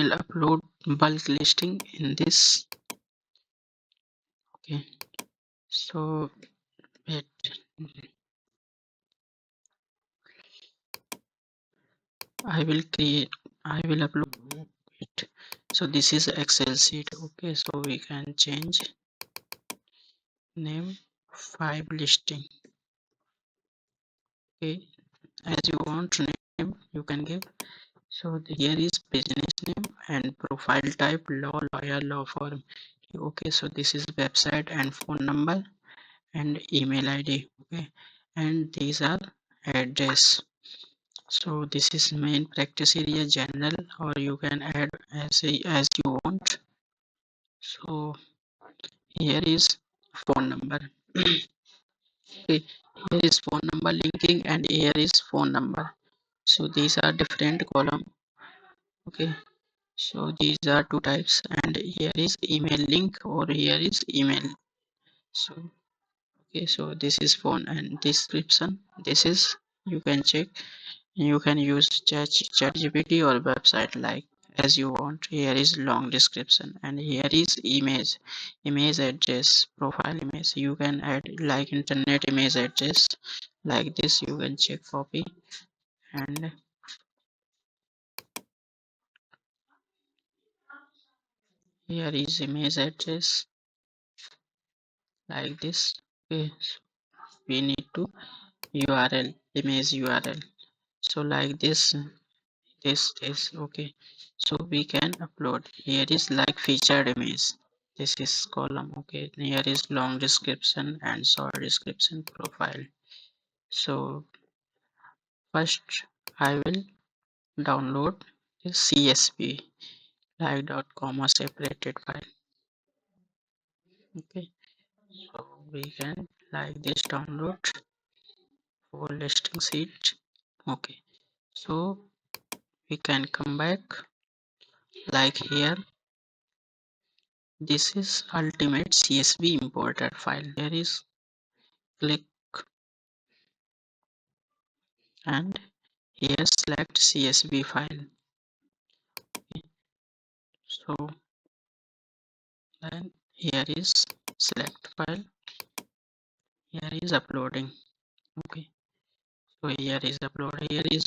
will upload bulk listing in this. Okay, so wait, I will upload it. So this is Excel sheet. Okay, so we can change name 5 listing. Okay, as you want name you can give. So here is business name and profile type law lawyer law firm. Okay, so this is website and phone number and email ID. Okay, and these are address. So this is main practice area general, or you can add as you want. So here is phone number. Okay, here is phone number linking and here is phone number. So these are different column. Okay, so these are two types, and here is email link or here is email. So okay, so this is phone and description. This is, you can check, you can use ChatGPT or website like as you want. Here is long description and here is image address, profile image. You can add like internet image address like this. You can check copy, and here is image address like this. Okay, so we need to URL, image URL. So like this, okay. So we can upload. Here is like featured image. This is column. Okay, here is long description and short description profile. So first I will download the CSV like dot comma separated file. Okay, so we can like this download for listing sheet. Okay, so we can come back like here. This is ultimate CSV imported file. There is click and here select CSV file. Okay, so then here is select file. Here is uploading. Okay, so here is upload. Here is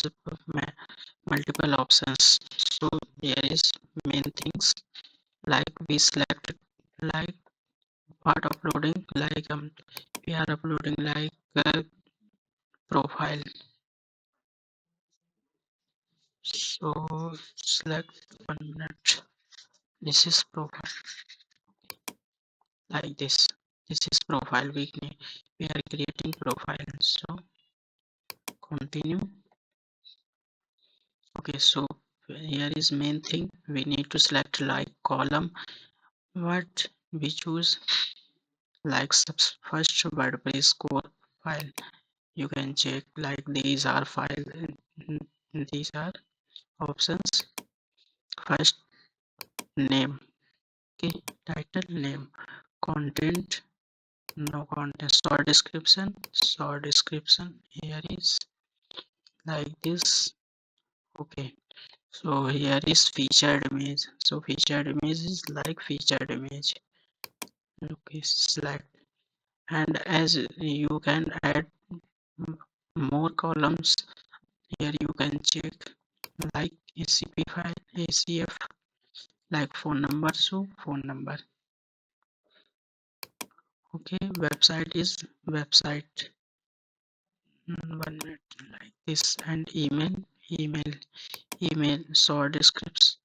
multiple options. So here is main things like we select like part uploading like we are uploading like profile. So select 1 minute. This is profile like this. This is profile. We are creating profile. So continue. Okay, so here is main thing. We need to select like column. What we choose like first WordPress core file. You can check like these are file. These are options. First name. Okay, title name. Content, no content. Short description. Here is like this. Okay, so here is featured image. So featured image is like featured image. Okay, select, and as you can add more columns here, you can check like ACP file, ACF, like phone number. So phone number. Okay, website is website. 1 minute like this, and email short description,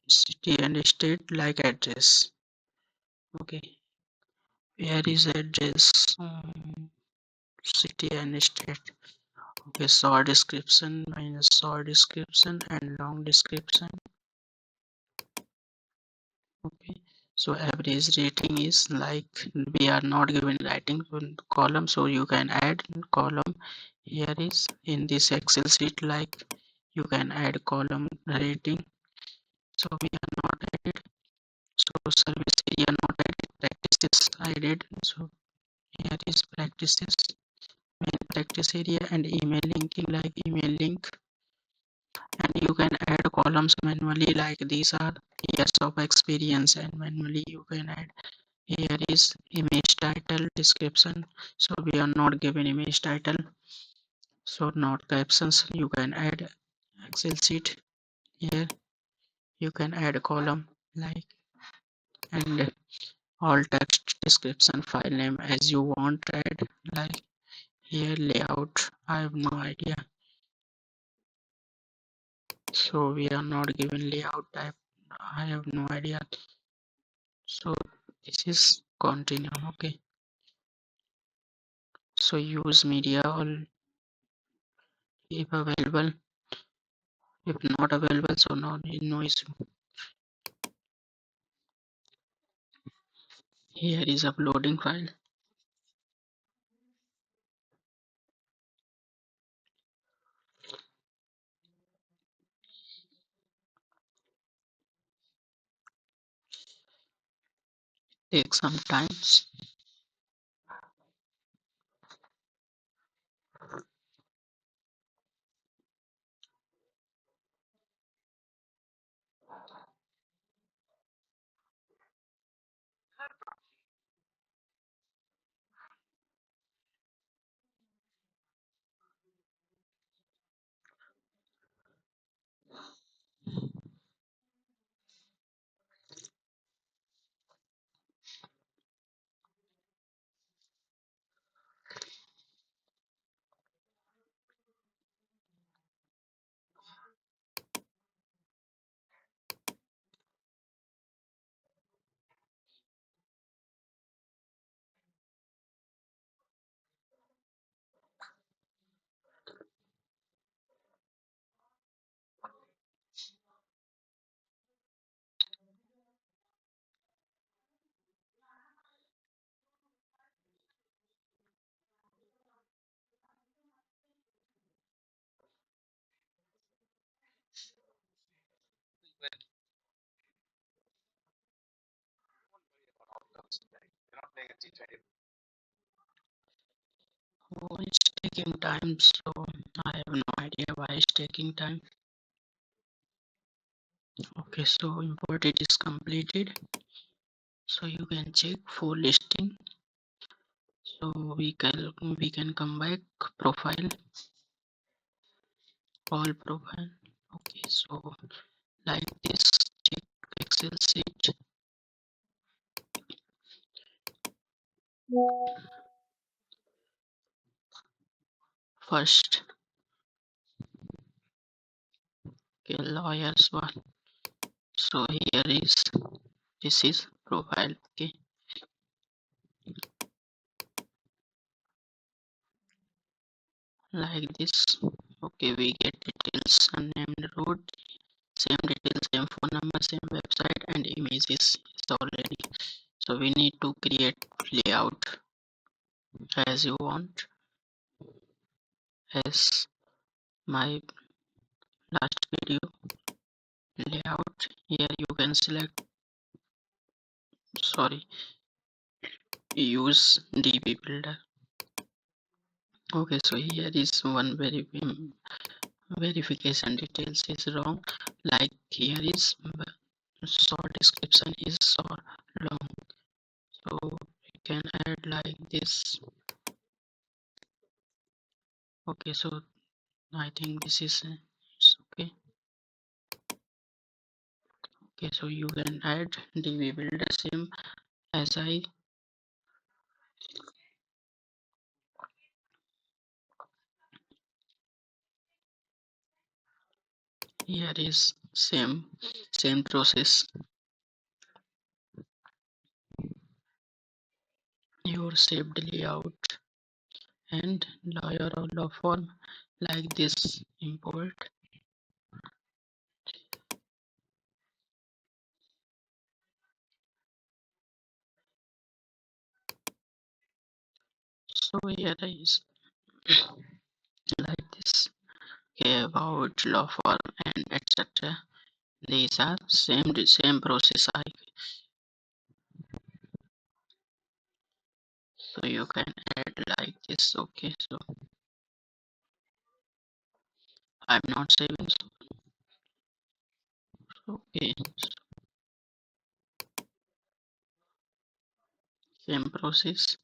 city and state like address. Okay, where is address, city and state. Okay, short description minus short description and long description. Okay, so average rating is like we are not given rating column, so you can add column. Here is in this Excel sheet like you can add column rating. So we are not added. So service area not added. Practices added. So here is practices, main practice area, and email linking like email link. and you can add columns manually, like these are years of experience, and manually you can add. Here is image title description, so we are not given image title, so not captions. You can add Excel sheet. Here you can add a column like, and all text description, file name as you want to add, like here layout, I have no idea, so we are not given layout type, I have no idea, so this is continue. Okay, so use media all if available, if not available, so no issue. Here is uploading file. Take some times. Oh, it's taking time, so I have no idea why it's taking time. Okay, so import it is completed, so you can check for listing. So we can come back profile, all profile. Okay, so like this, check Excel sheet first. Okay, lawyers one. So here is, this is profile. Okay, like this. Okay, we get details, unnamed road, same details, same phone number, same website, and images is already. So we need to create layout as you want, as my last video layout. Here you can select, sorry, use db builder. Okay, so here is one verification details is wrong, like here is short description is short long, so you can add like this. Okay, so I think this is it's okay. Okay, so you can add db builder same as I. Here is same process, your saved layout and lawyer or law form, like this import. So here is like this. Okay, about law firm and etc. These are same process. So you can add like this. Okay, so I'm not saving. Okay, same process.